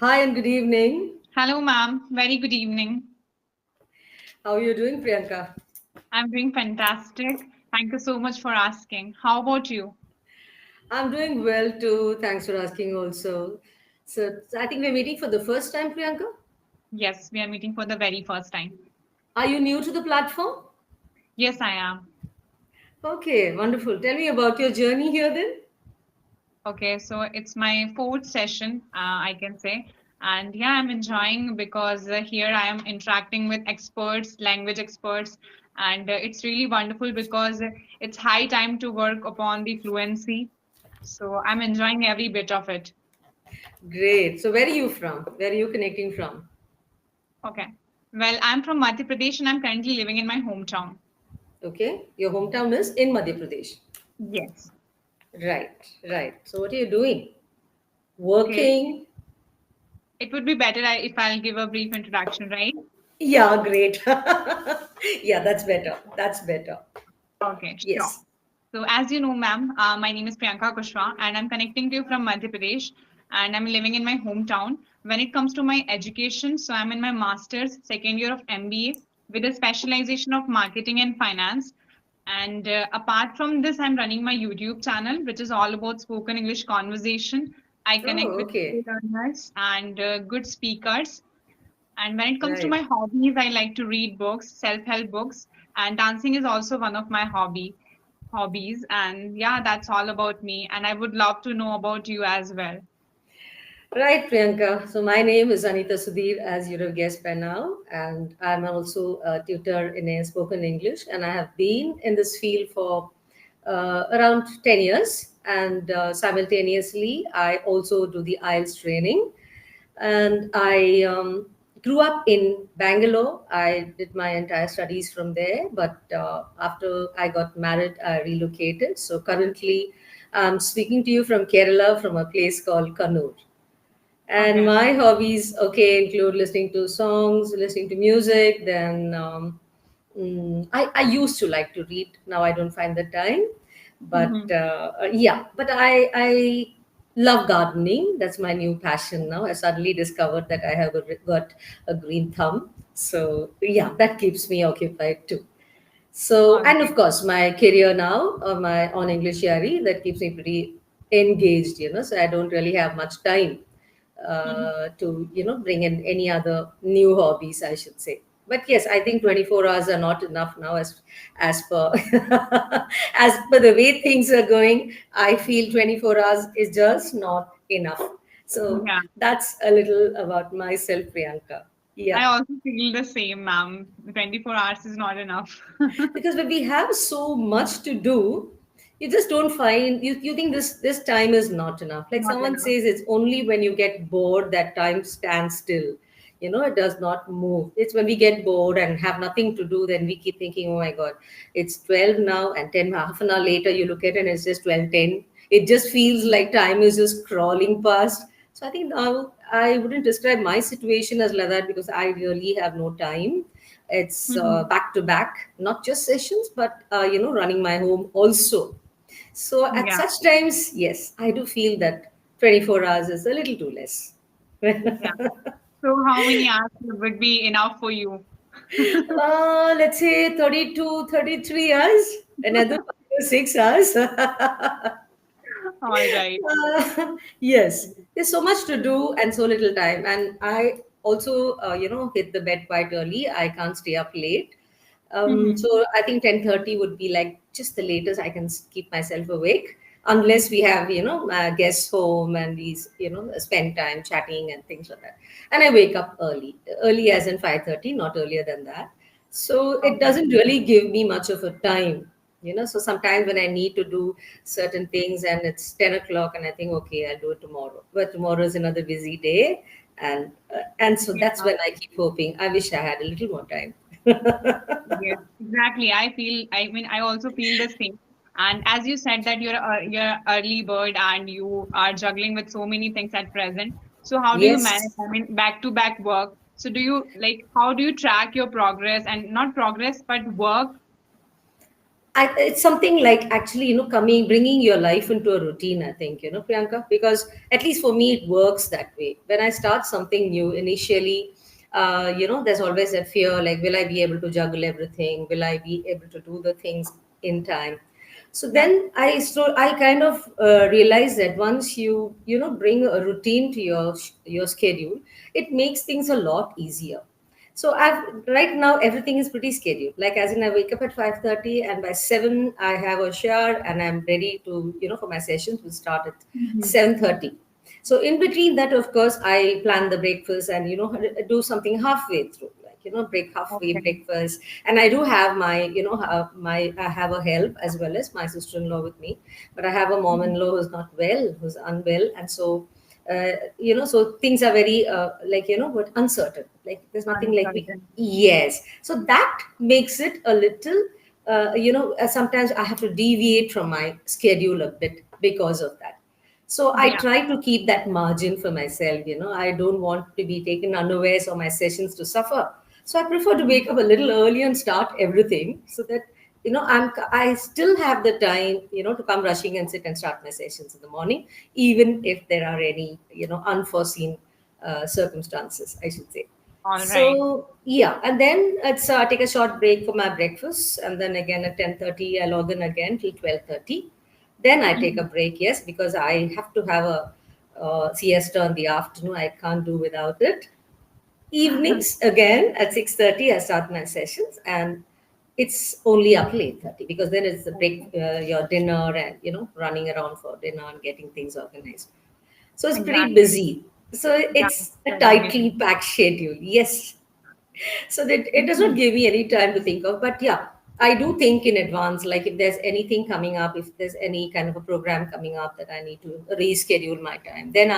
Hi and good evening. Hello, ma'am. Very good evening. How are you doing, Priyanka? I'm doing fantastic. Thank you so much for asking. How about you? I'm doing well too. Thanks for asking also. So I think we're meeting for the first time, Priyanka. Yes, we are meeting for the very first time. Are you new to the platform? Yes, I am. Okay, wonderful. Tell me about your journey here then. Okay, so it's my fourth session, I can say. And yeah, I'm enjoying because here I am interacting with experts, language experts, and it's really wonderful because it's high time to work upon the fluency. So I'm enjoying every bit of it. Great. So where are you from? Where are you connecting from? Okay. Well, I'm from Madhya Pradesh and I'm currently living in my hometown. Okay. Your hometown is in Madhya Pradesh. Yes. Right, right. So what are you doing? Okay. Working? It would be better if I'll give a brief introduction, right? Yeah, great. Yeah, that's better. That's better. Okay, sure. Yes. So, as you know, ma'am, my name is Priyanka Kushwah, and I'm connecting to you from Madhya Pradesh, and I'm living in my hometown. When it comes to my education, so I'm in my master's second year of MBA with a specialization of marketing and finance. And apart from this, I'm running my YouTube channel, which is all about spoken English conversation. I connect Oh, with okay. learners and good speakers. And when it comes to my Right. hobbies, I like to read books, self-help books, and dancing is also one of my hobbies. And yeah, that's all about me. And I would love to know about you as well. Right, Priyanka. So my name is Anitha Sudhir, as you have guessed by now, and I'm also a tutor in a spoken English, and I have been in this field for around 10 years. And simultaneously, I also do the IELTS training. And I grew up in Bangalore. I did my entire studies from there, but after I got married, I relocated. So currently, I'm speaking to you from Kerala, from a place called Kannur. And Okay. my hobbies, okay, include listening to songs, listening to music. Then I used to like to read. Now I don't find the time. But Hmm. yeah, but I love gardening. That's my new passion now. I suddenly discovered that I have got a green thumb. So yeah, that keeps me occupied too. So, and Okay. of course, my career now, my on English Yari, that keeps me pretty engaged, So I don't really have much time Hmm. to, bring in any other new hobbies, I should say. But yes, I think 24 hours are not enough now as per as per the way things are going. I feel 24 hours is just not enough. So Yeah. that's a little about myself, Priyanka. I Yeah. also feel the same, ma'am. 24 hours is not enough. Because when we have so much to do, you just don't find you think this time is not enough. Like Not someone enough. says, it's only when you get bored that time stands still. It does not move. It's when we get bored and have nothing to do, then we keep thinking, oh my god, it's 12 now, and 10 half an hour later you look at it and it's just 12:10. It just feels like time is just crawling past. So I think now I wouldn't describe my situation as like that, because I really have no time. It's Hmm. back to back, not just sessions, but running my home also. So at Yeah. such times, yes, I do feel that 24 hours is a little too less. Yeah. So, how many hours would be enough for you? Let's say 32, 33 hours, another 6 hours. All right. Yes, there's so much to do and so little time. And I also, hit the bed quite early. I can't stay up late. Hmm. So I think 10:30 would be like just the latest I can keep myself awake, unless we have, guests home and we, spend time chatting and things like that. And I wake up early as in 5:30, not earlier than that. So it Okay. doesn't really give me much of a time. So sometimes when I need to do certain things and it's 10 o'clock and I think, okay, I'll do it tomorrow. But tomorrow is another busy day. And so that's Yeah. when I keep hoping, I wish I had a little more time. Yes, exactly. I mean, I also feel the same. And as you said that you're early bird and you are juggling with so many things at present. So how do you manage? Yes. I mean, back to back work. So do you like how do you track your progress and not progress but work? it's something like actually, bringing your life into a routine, I think, Priyanka, because at least for me, it works that way. When I start something new initially, there's always that fear like, will I be able to juggle everything? Will I be able to do the things in time? So Yeah. then I kind of realized that once you bring a routine to your schedule, it makes things a lot easier. So I've right now everything is pretty scheduled. Like as in I wake up at 5:30 and by 7 I have a shower and I'm ready to, for my sessions will start at Mhm. 7:30. So in between that, of course, I plan the breakfast and do something halfway through, like break halfway Okay. breakfast. And I do have my I have a help as well as my sister-in-law with me, but I have a Mhm. mom-in-law who's not well, who's unwell, and so so things are very like but uncertain. Like there's nothing like we. Uncertain. Yes, so that makes it a little. Sometimes I have to deviate from my schedule a bit because of that. So I Yeah. try to keep that margin for myself. I don't want to be taken unawares or my sessions to suffer. So I prefer to Mhm. wake up a little early and start everything so that I still have the time to come rushing and sit and start my sessions in the morning, even if there are any unforeseen circumstances, I should say. All right. So yeah, and then it's take a short break for my breakfast, and then again at 10:30 I log in again till 12:30. Then I take a Mhm. break, yes, because I have to have a siesta in the afternoon. I can't do without it. Evenings again at 6:30 I start my sessions, and it's only up till 8:30 because then it's the break, Okay. your dinner, and running around for dinner and getting things organized. So it's pretty Exactly. busy. So Yeah. it's a Very tightly busy. packed schedule. Yes, so that it does not Mhm. give me any time to think of. But yeah, I do think in advance, like if there's anything coming up, if there's any kind of a program coming up that I need to reschedule my time, then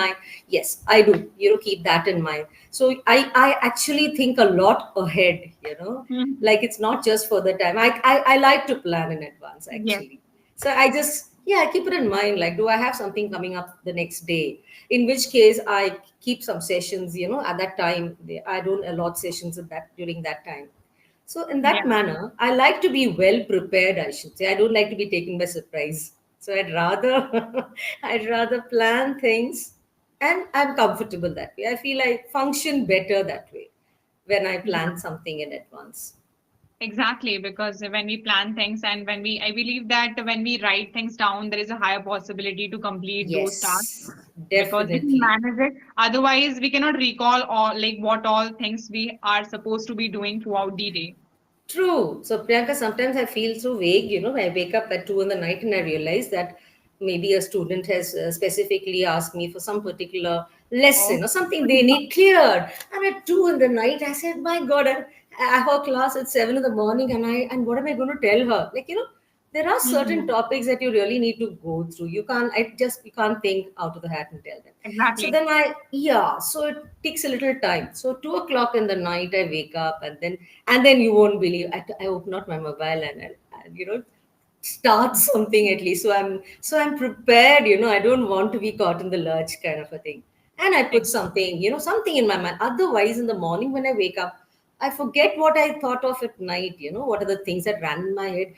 yes, I do keep that in mind. So I actually think a lot ahead, Mhm. like it's not just for the time. I like to plan in advance Yes. actually. So I just, yeah, I keep it in mind. Like, do I have something coming up the next day? In which case, I keep some sessions, at that time. I don't allot sessions at that during that time. So in that Yeah. manner, I like to be well prepared, I should say. I don't like to be taken by surprise. So I'd rather I'd rather plan things, and I'm comfortable that way. I feel I function better that way when I plan Yeah. something in advance. Exactly, because when we plan things and I believe that when we write things down, there is a higher possibility to complete those tasks Yes, because we can definitely. manage it. Otherwise, we cannot recall all like what all things we are supposed to be doing throughout the day. True. So, Priyanka, sometimes I feel so vague. I wake up at 2 in the night and I realize that maybe a student has specifically asked me for some particular Oh, lesson or something they need cleared. And at 2 in the night, I said, "My God, I have a class at 7 in the morning, and what am I going to tell her?" Like, there are certain mhm. topics that you really need to go through. You can't think out of the hat and tell them. So Exactly. then yeah, so it takes a little time. So 2 o'clock in the night, I wake up, and then you won't believe I open up my mobile, and start something at least. So I'm prepared. I don't want to be caught in the lurch kind of a thing. And I put Exactly. something in my mind. Otherwise, in the morning when I wake up, I forget what I thought of at night. What are the things that ran in my head?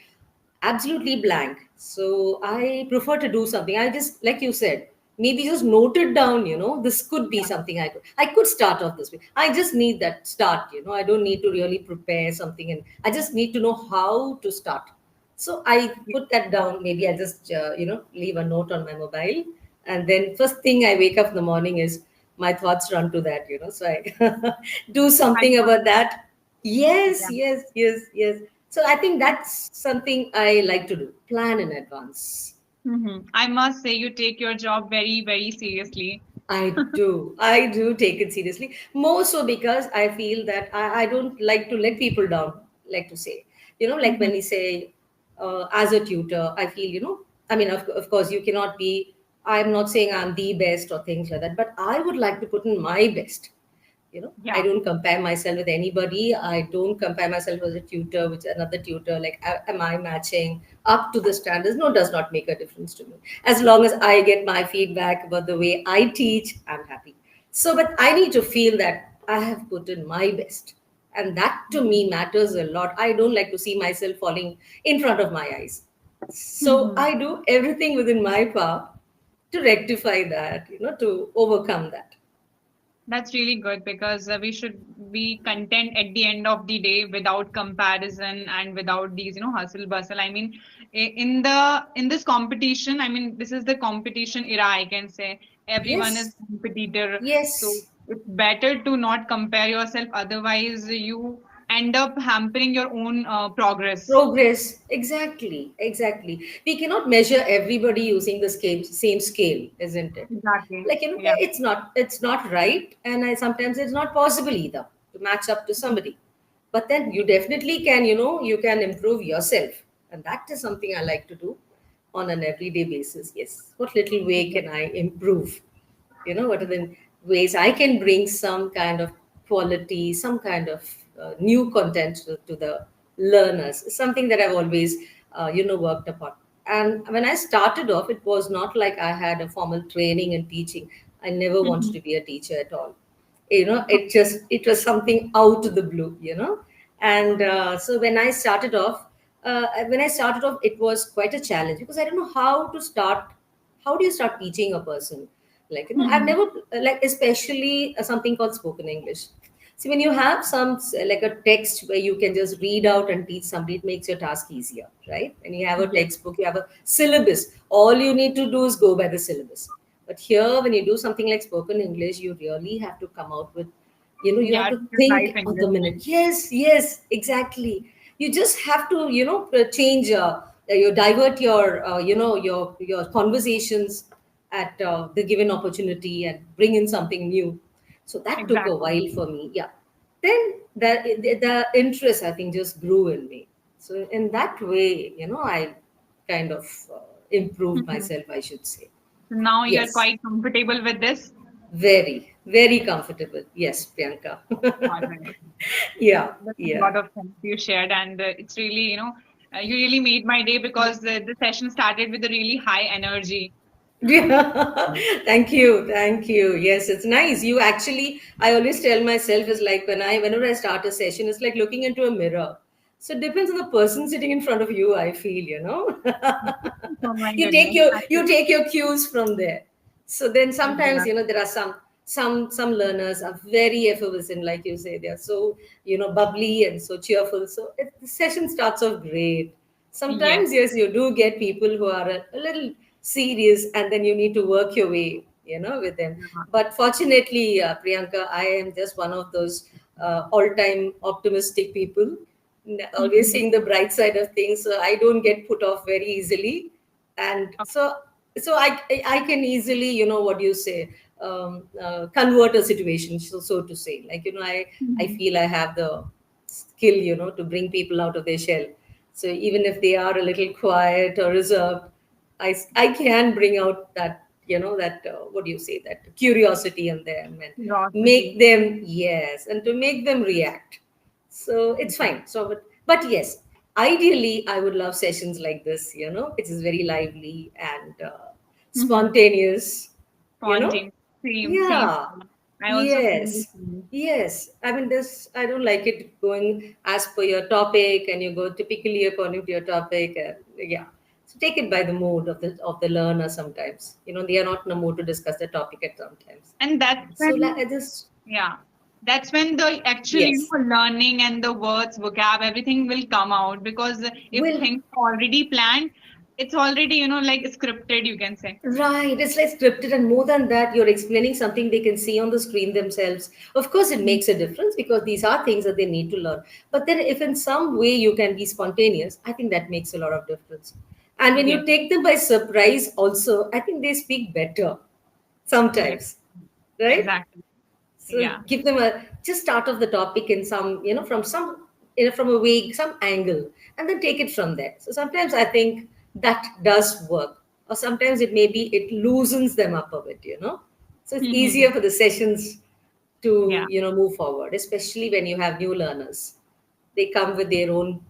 Absolutely blank. So I prefer to do something. I just, like you said, maybe just note it down. This could be Yeah. something I could start off this way. I just need that start. I don't need to really prepare something, and I just need to know how to start. So I put that down. Maybe I just leave a note on my mobile, and then first thing I wake up in the morning is my thoughts run to that. So I do I something got about it. that. Yes, Yeah. yes, yes, yes. So I think that's something I like to do. Plan in advance. I must say you take your job very, very seriously. I do. I do take it seriously. More so because I feel that I don't like to let people down, like to say. Like when Mhm. we say, as a tutor, I feel, I mean, of course, you cannot be, I'm not saying I'm the best or things like that, but I would like to put in my best. I Yeah. don't compare myself with anybody. I don't compare myself as a tutor with another tutor. Like, am I matching up to the standards? No, does not make a difference to me. As long as I get my feedback about the way I teach, I'm happy. So, but I need to feel that I have put in my best. And that to me matters a lot. I don't like to see myself falling in front of my eyes. So Mhm. I do everything within my power to rectify that, to overcome that. That's really good because we should be content at the end of the day without comparison and without these, hustle bustle. I mean, in this competition, I mean, this is the competition era, I can say. Everyone is Yes, competitor. So yes. it's better to not compare yourself. Otherwise, you end up hampering your own progress. Progress, exactly, exactly. We cannot measure everybody using the same scale, isn't it? Exactly. Like, Yeah. it's not right, and sometimes it's not possible either to match up to somebody. But then you definitely can, you can improve yourself, and that is something I like to do on an everyday basis. Yes, what little way can I improve? What are the ways I can bring some kind of quality, some kind of new content to the learners? It's something that I've always worked upon. And when I started off, it was not like I had a formal training in teaching. I never wanted Mhm. to be a teacher at all. It was something out of the blue. And so when I started off, it was quite a challenge because I don't know how to start. How do you start teaching a person? Like, I've Mhm. never, like, especially something called spoken English. See, when you have like a text where you can just read out and teach somebody, it makes your task easier, right? When you have a Yes, textbook, you have a syllabus. All you need to do is go by the syllabus. But here, when you do something like spoken English, you really have to come out with, you have yeah, to real life think on the English. minute. Yes, yes, exactly. You just have to, change, you divert your conversations at the given opportunity and bring in something new. So that took a Exactly. while for me. Yeah. Then the interest, I think, just grew in me. So in that way, I kind of improved Mhm. myself, I should say. So now you're Yes. quite comfortable with this. Very, very comfortable. Yes, Priyanka. All right. Yeah, That's a yeah. lot of things you shared, and it's really, you really made my day because the session started with a really high energy. Yeah. Thank you. Thank you. Yes, it's nice. You actually, I always tell myself is like whenever I start a session, it's like looking into a mirror. So it depends on the person sitting in front of you, I feel. Oh my you take goodness. your you take your cues from there. So then sometimes, Exactly. there are some learners are very effervescent, like you say, they're so, bubbly and so cheerful. So the session starts off great. Yes. Sometimes, yes, you do get people who are a little serious, and then you need to work your way, with them. Yeah. But fortunately, Priyanka, I am just one of those all-time optimistic people, always Mhm. seeing the bright side of things. So I don't get put off very easily, and so I can easily, what do you say, convert a situation, so to say. Like, I Mhm. feel I have the skill, to bring people out of their shell. So even if they are a little quiet or reserved, I can bring out that, that, what do you say, that curiosity in them, and make Curiosity. them, yes, and to make them react. So it's Yeah. fine. So, but yes, ideally, I would love sessions like this, which is very lively and Mhm. spontaneous, you know? Spontaneous. Same. Yeah. I also feel the Yes. same. Yes. I mean, I don't like it going as per your topic, and you go typically according to your topic. Yeah. So take it by the mood of the learner sometimes. They are not in the mood to discuss the topic at sometimes. And that's So when, I just, yeah, that's when the actual, yes. learning and the words, vocab, everything will come out because if Will things are already planned, it's already, like scripted, you can say. Right, it's like scripted, and more than that, you're explaining something they can see on the screen themselves. Of course, it makes a difference because these are things that they need to learn. But then, if in some way you can be spontaneous, I think that makes a lot of difference. And when Yes, you take them by surprise, also, I think they speak better yes, sometimes, right? exactly. So Yeah. give them a just start off the topic in some, from some, from a way, some angle, and then take it from there. So sometimes I think that does work, or sometimes it loosens them up a bit. So it's Mhm. easier for the sessions to, Yeah. move forward, especially when you have new learners. They come with their own,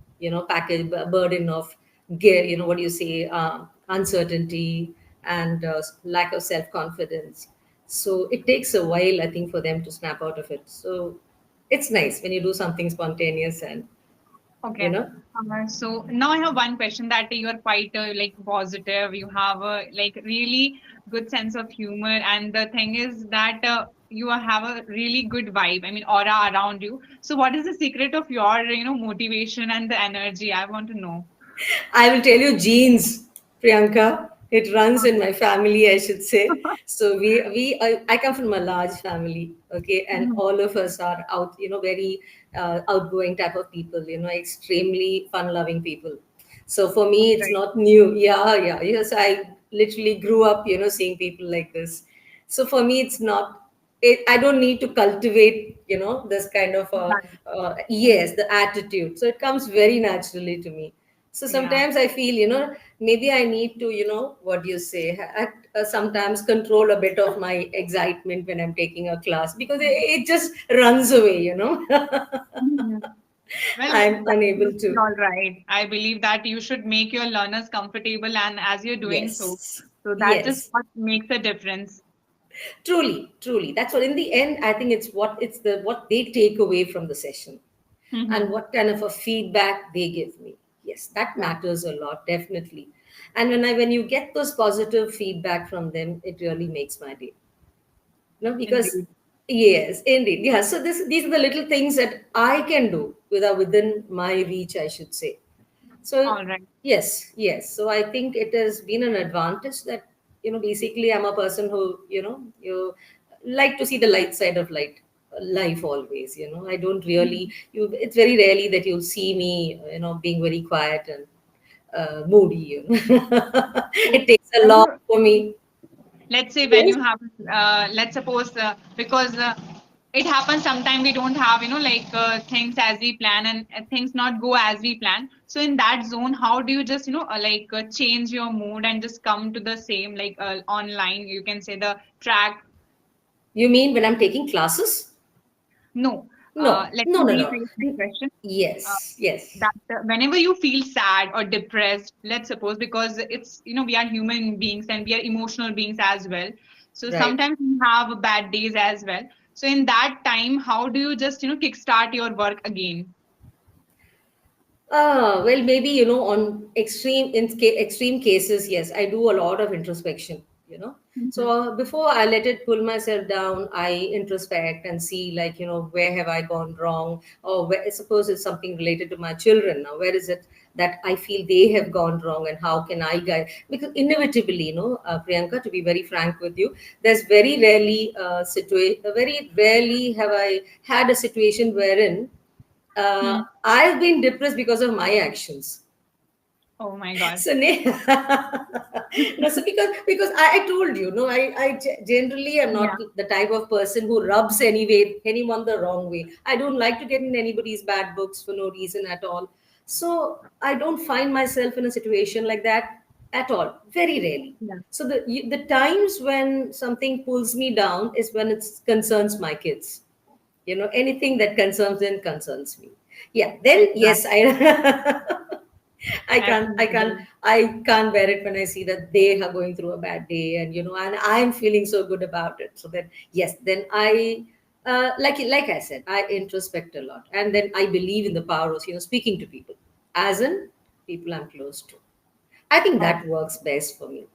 package burden of gear, what do you say, uncertainty and lack of self confidence. So it takes a while, I think, for them to snap out of it. So It's nice when you do something spontaneous and, you Okay. know. So now I have one question that you are quite like positive. You have a like really good sense of humor, and the thing is that you have a really good vibe. I mean, aura around you. So, what is the secret of your motivation and the energy? I want to know. I will tell you genes, Priyanka. It runs in my family, I should say. So I come from a large family, okay, and Mhm. all of us are out, very outgoing type of people, extremely fun-loving people. So for me, it's Right. not new. Yeah, yeah, yes. I literally grew up, seeing people like this. So for me, it's not. I don't need to cultivate, this kind of Done. yes, the attitude. So it comes very naturally to me. So Yeah. sometimes I feel, maybe I need to, what do you say, sometimes control a bit of my excitement when I'm taking a class because it just runs away, Mhm. Well, I'm that unable should be to. all right. I believe that you should make your learners comfortable, and as you're doing so, Yes. so that is Yes. what makes a difference. Truly, truly. That's what, in the end, I think what they take away from the session and Hmm. what kind of a feedback they give me. Yes, that Yeah, matters a lot, definitely. And when you get those positive feedback from them, it really makes my day. Because indeed. yes, indeed, yeah. So these are the little things that I can do within my reach, I should say. So All right. yes, yes. So I think it has been an advantage that, basically I'm a person who, you like to see the light side of life always. I don't really, it's very rarely that you'll see me, being very quiet and moody. So It takes a when lot you, for me. let's say when Yes. you have, let's suppose because it happens sometime we don't have like things as we plan and things not go as we plan. So in that zone, how do you just like change your mood and just come to the same like online? You can say the track. You mean when I'm taking classes? No, No, let no, me no, no. rephrase my question. Uh, Yes, yes, that whenever you feel sad or depressed, let's suppose, because it's we are human beings and we are emotional beings as well. So right. sometimes we have bad days as well. So in that time, how do you just kickstart your work again? Well, maybe, on extreme cases, yes, I do a lot of introspection, So Mhm. before I let it pull myself down, I introspect and see, like, where have I gone wrong? Or suppose it's something related to my children. Now, where is it that I feel they have gone wrong, and how can I guide? Because inevitably, Priyanka, to be very frank with you, there's very rarely have I had a situation wherein Hmm. I've been depressed because of my actions. Oh my God. So, no, so because I told you, no, I generally am Yeah. not the type of person who rubs anyone the wrong way. I don't like to get in anybody's bad books for no reason at all. So I don't find myself in a situation like that at all. Very rarely. Yeah. So the times when something pulls me down is when it concerns my kids. Anything that concerns them concerns me. Yeah, then yes, Exactly. I can't Absolutely. I can't bear it when I see that they are going through a bad day, and and I'm feeling so good about it. So that yes, then I like I said, I introspect a lot, and then I believe in the power of speaking to people, as in people I'm close to. I think Oh, that works best for me.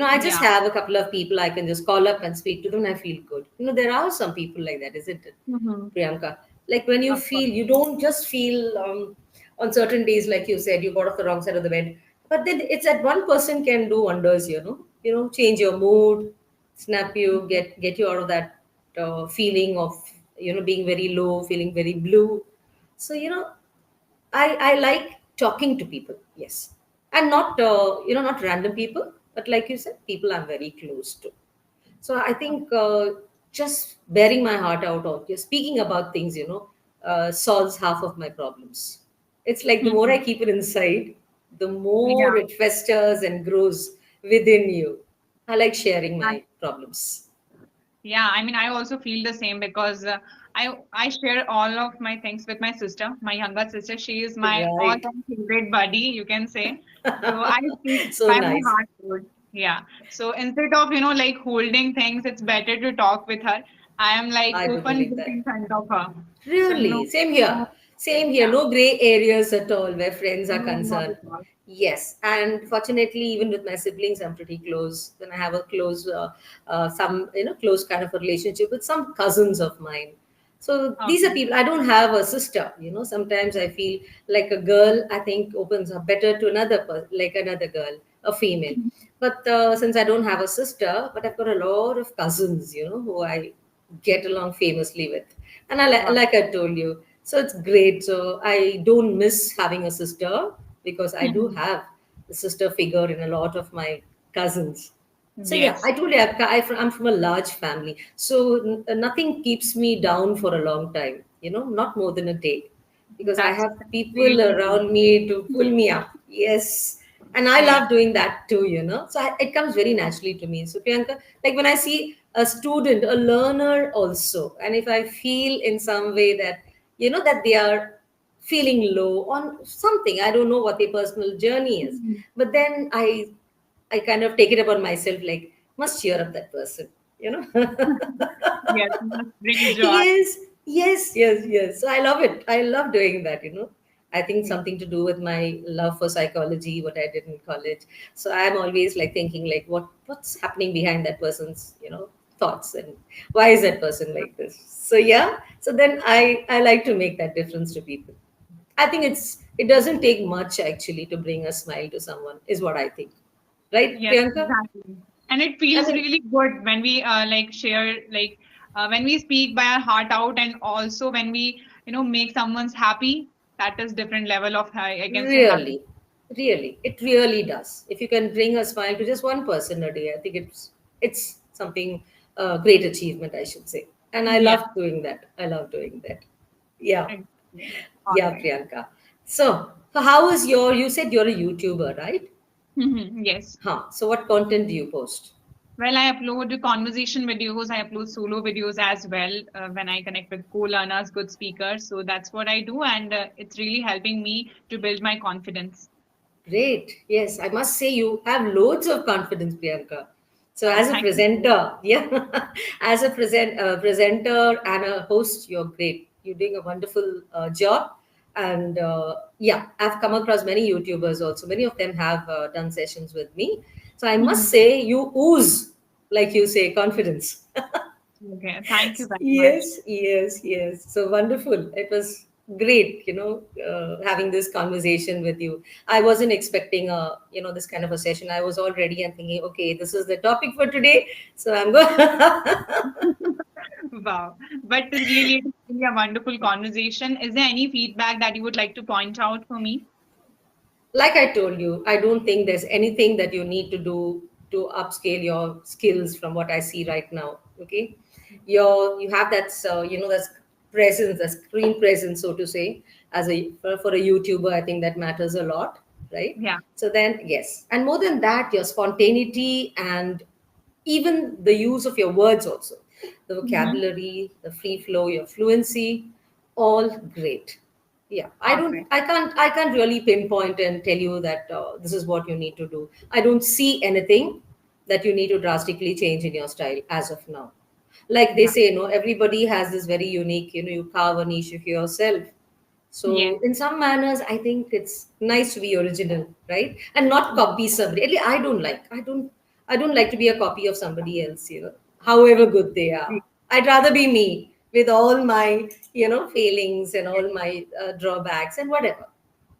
I just yeah. have a couple of people I can just call up and speak to them, and I feel good. There are some people like that, isn't it, Hmm. Priyanka? Like when you Of course. feel, you don't just feel on certain days, like you said, you got off the wrong side of the bed. But then it's that one person can do wonders, change your mood, snap you, get you out of that feeling of, being very low, feeling very blue. So, I like talking to people, yes, and not not random people, but like you said, people I'm very close to. So I think just bearing my heart out, or just speaking about things, solves half of my problems. It's like the more I Mhm. keep it inside, the Yeah. more it festers and grows within you. I like sharing my problems. Yeah, I mean, I also feel the same because I share all of my things with my sister, my younger sister. She is my Right. all-time favorite buddy, you can say. So I speak So by my nice. heart would. Yeah. So instead of like holding things, it's better to talk with her. I am like I do open believe book that. in front of her. So no, Really, same here. no, Same here. yeah, No gray areas at all where friends are no, not concerned. at all. Yes, and fortunately, even with my siblings, I'm pretty close. Then I have a close, some close kind of a relationship with some cousins of mine. So these are Okay, people. I don't have a sister. Sometimes I feel like a girl. I think opens up better to like another girl, a female. But since I don't have a sister, but I've got a lot of cousins. Who I get along famously with, and wow. like I told you, so it's great. So I don't miss having a sister because I do Mhm. have a sister figure in a lot of my cousins. So yeah, Yes, I told you I'm from a large family, so nothing keeps me down for a long time. Not more than a day, because I have that's people really good. around me to pull me up. Yes, and I Yeah, love doing that too. So it comes very naturally to me. So Priyanka, like when I see a student, a learner also, and if I feel in some way that that they are feeling low on something, I don't know what their personal journey is, Mhm. but then I kind of take it upon myself, like, must cheer up that person, you know? Yes, you must bring joy. Yes, yes. So I love it. I love doing that. I think something to do with my love for psychology, what I did in college. So I'm always like thinking like what's happening behind that person's thoughts, and why is that person like this? So yeah. So then I like to make that difference to people. I think it doesn't take much actually to bring a smile to someone, is what I think. Right, Yes, Priyanka? exactly. And it I feels mean, really good when we like share when we speak by our heart out, and also when we make someone's happy. That is different level of I can say happy. really, really, it really does. If you can bring a smile to just one person a day, I think it's something great achievement, I should say. And I Yeah. love doing that. I love doing that. Yeah, Exactly. All yeah, right. Priyanka. So how is you said you're a YouTuber, right? Yes. Huh. So what content do you post? Well, I upload conversation videos. I upload solo videos as well when I connect with co-learners, good speakers. So that's what I do, and it's really helping me to build my confidence. Great. Yes, I must say you have loads of confidence, Priyanka. So as a Thank you. presenter, yeah, as a presenter and a host, you're great. You're doing a wonderful job. And yeah, I've come across many YouTubers also. Many of them have done sessions with me. So I must say you ooze, like you say, confidence. Okay, thank you very much. Yes. So wonderful. It was great, having this conversation with you. I wasn't expecting this kind of a session. I was all ready and thinking, okay, this is the topic for today. So I'm going. Wow. But it's really a wonderful conversation. Is there any feedback that you would like to point out for me? Like I told you, I don't think there's anything that you need to do to upscale your skills from what I see right now. Okay, you have that presence, that screen presence, so to say, as for a YouTuber. I think that matters a lot, right? Yeah. So then yes, and more than that, your spontaneity and even the use of your words also, the Mm-hmm. vocabulary, the free flow, your fluency, all great. Yeah, All right. I can't really pinpoint and tell you that this is what you need to do. I don't see anything that you need to drastically change in your style as of now. Like they Yeah. say, everybody has this very unique, you carve a niche for yourself. Yes. So in some manners, I think it's nice to be original, right? And not Yes. copy somebody. At least I don't like to be a copy of somebody else, however good they are. Exactly. I'd rather be me with all my failings and all my drawbacks and whatever.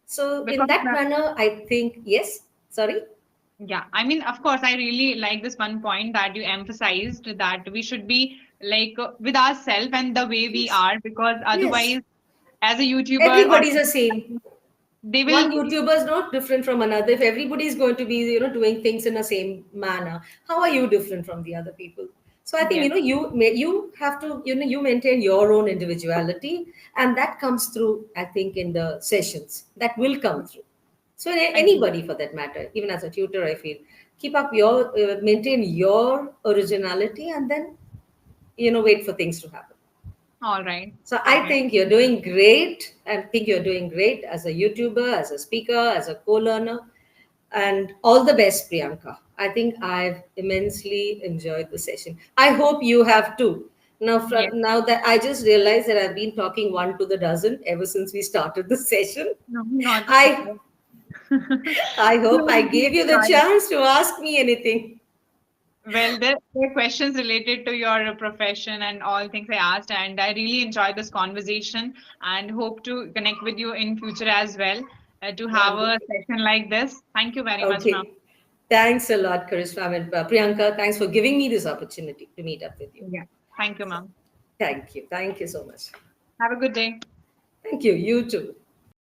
So in Because that manner, I think, yes, sorry. yeah, I mean, of course, I really like this one point that you emphasized that we should be with ourselves and the way we Yes, are, because yes. otherwise, as a YouTuber or Everybody's the same. they will, One YouTuber is not different from another. If everybody is going to be doing things in the same manner, how are you different from the other people? So I think yes, you have to you maintain your own individuality, and that comes through. I think in the sessions that will come through. So agree. anybody for that matter, even as a tutor, I feel keep up your maintain your originality, and then wait for things to happen. All right, So I perfect. think you're doing great. I think you're doing great as a YouTuber, as a speaker, as a co-learner, and all the best, Priyanka. I think I've immensely enjoyed the session. I hope you have too. Now, Yes. now that I just realized that I've been talking one to the dozen ever since we started the session. No, not at I all. I hope I Slowly gave you the try. chance to ask me anything. Well, there are questions related to your profession and all things I asked, and I really enjoyed this conversation and hope to connect with you in future as well to have a Wonderful. session like this. Thank you very much, ma'am. Okay. Thanks a lot, Karishma and Priyanka. Thanks for giving me this opportunity to meet up with you. Yeah. Thank you, So, ma'am. thank you. Thank you so much. Have a good day. Thank you. You too.